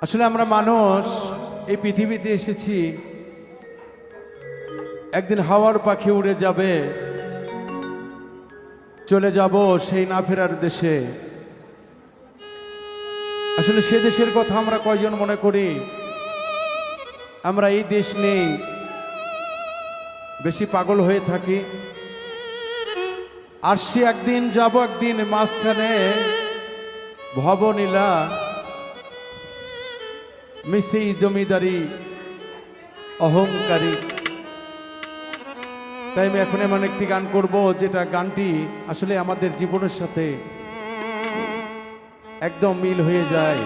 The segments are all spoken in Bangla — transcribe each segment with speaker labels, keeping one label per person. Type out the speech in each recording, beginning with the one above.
Speaker 1: আসলে আমরা মানুষ এই পৃথিবীতে এসেছি, একদিন হাওয়ার পাখি উড়ে যাবে, চলে যাব সেই না ফেরার দেশে। আসলে সে দেশের কথা আমরা কয়জন মনে করি? আমরা এই দেশ নেই বেশি পাগল হয়ে থাকি। আর সে একদিন যাব, একদিন মাঝখানে ভবনীলা মিসি জমিদারি অহংকারী। তাই আমি এখন এমন একটি গান করব, যেটা গানটি আসলে আমাদের জীবনের সাথে একদম মিল হয়ে যায়।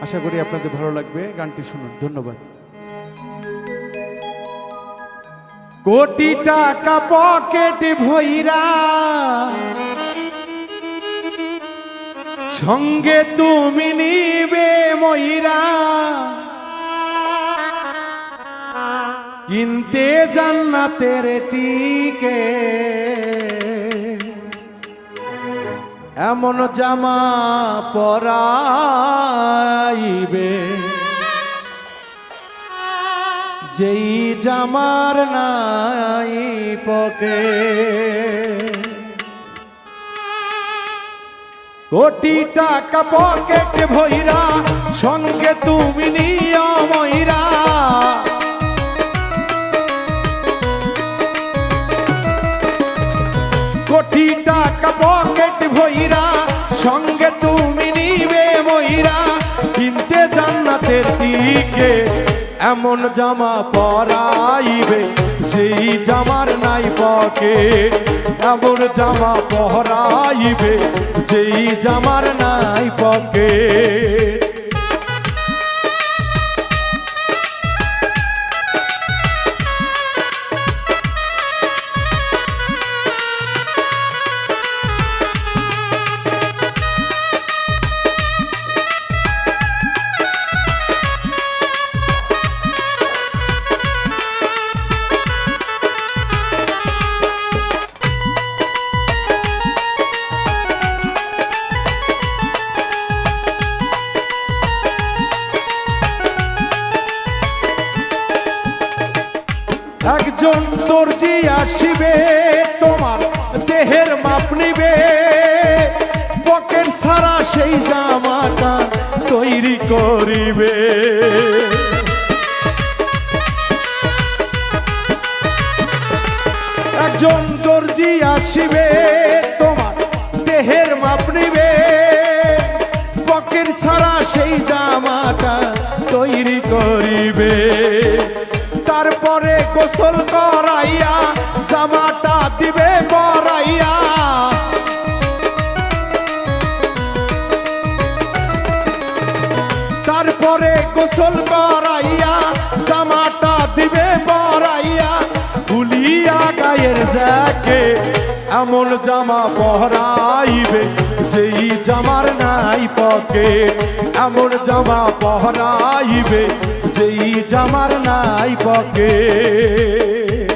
Speaker 1: আশা করি আপনাদের ভালো লাগবে, গানটি শুনুন। ধন্যবাদ। কোটি টাকা পকেটে ভইরা, সঙ্গে তুমি নিবে ময়রা, কিনতে জান্নাতের টিকে, এমন জামা পরাইবে যেই জামার নাই পকেট। কোটি টাকা পকেট ভইরা, সঙ্গে তুমি নিয়া ময়রা, কোটি টাকা পকেট ভইরা, সঙ্গে তুমি নিবে ময়রা, কিনতে জান্নাতের টিকে, এমন জামা পরাইবে যেই জামার নাই পকেট, এমন জামা পরাইবে যেই জামার নাই পকেট। একজন দর্জি আসিবে, তোমার দেহের মাপ নিবে, পকেট ছাড়া সেই জামাটা তৈরি করিবে। একজন দর্জি আসিবে, তোমার দেহের মাপ নিবে, পকেট ছাড়া সেই জামাটা তৈরি করিবে। তারপরে গোসল করাইয়া জামাটা দিবে পরাইয়া, তারপরে গোসল করাইয়া জামাটা দিবে পরাইয়া, খুলিয়া গায়ের জ্যাকেট, এমন জামা পরাইবে যেই জামার নাই পকেট, এমন জামা পরাইবে যেই জামার নাই পকেট।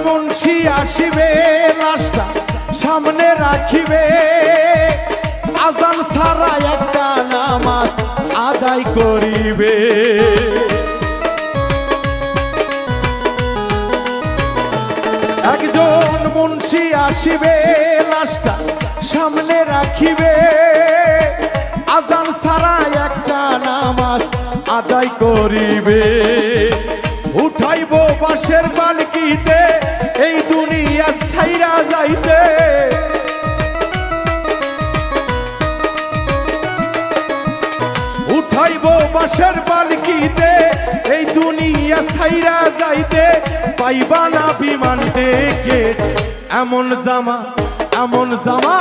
Speaker 1: মুন্সি আসিবে, লাশটা সামনে রাখিবে, আজান ছাড়া একটা নামাজ আদায় করিবে। একজন মুন্সি আসিবে, লাশটা সামনে রাখিবে, আজান ছাড়া একটা নামাজ আদায় করিবে। উঠাইব বাঁশের পালকিতে, এই দুনিয়া ছাইরা যাইতে, পাইবা না বিমান টিকিট। এমন জামা এমন জামা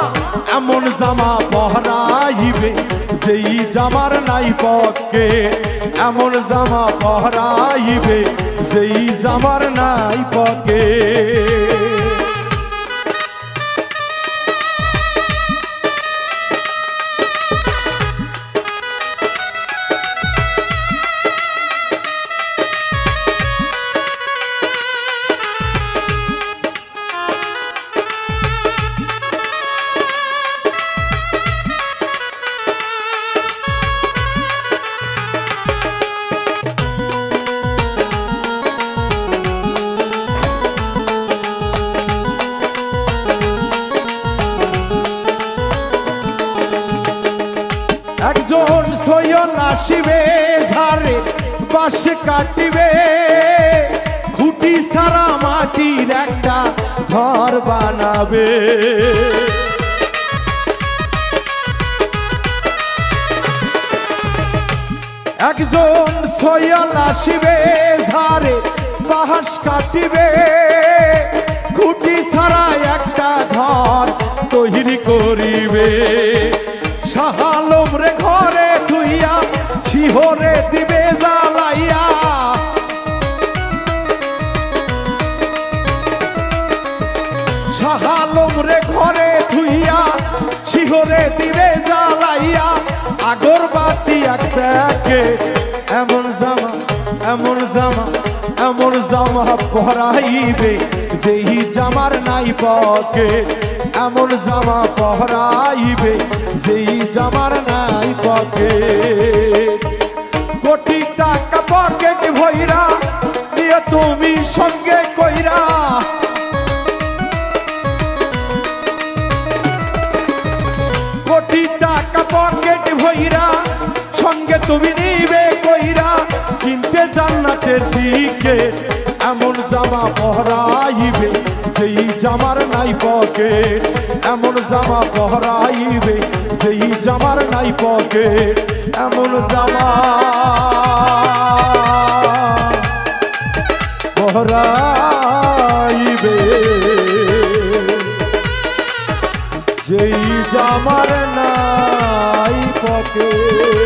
Speaker 1: এমন জামা পহরাইবে যেই জামার নাই পকেট। এমন জামা পহরাইবে যেই জামার নাই পকেট। একজন সয়ন আসিবে ঝাড়ে বাঁশ কাটিবে, খুঁটি ছাড়া মাটির একটা ঘর বানাবে। একজন সয়ন আসিবে ঝাড়ে বাঁশ কাটিবে, খুঁটি ছাড়া একটা ঘর তৈরি করিবে। শাহ আলম রে ঘরে থুইয়া শিহরে দিবে জ্বালাইয়া, শাহ আলম রে ঘরে থুইয়া শিহরে দিবে জ্বালাইয়া। আগরবাতি এক প্যাকেট। এমন জামা এমন জামা এমন জামা পহরাইবে যেই জামার নাই পকেট। এমন জামা পহরাইবে যেই জামার নাই পকেট। কোটি টাকা পকেট ভইরা নিয়ে তুমি সঙ্গে কইরা, কোটি টাকা পকেট ভইরা সঙ্গে তুমি নিবে কইরা কিনতে জান্নাতের টিকিট। এমন জামা পহরাইবে যেই জামার নাই পকেট। এমন জামা পহরাইবে যেই জামার নাই পকেট। এমন জামা পহরাইবে যেই জামার নাই পকেট।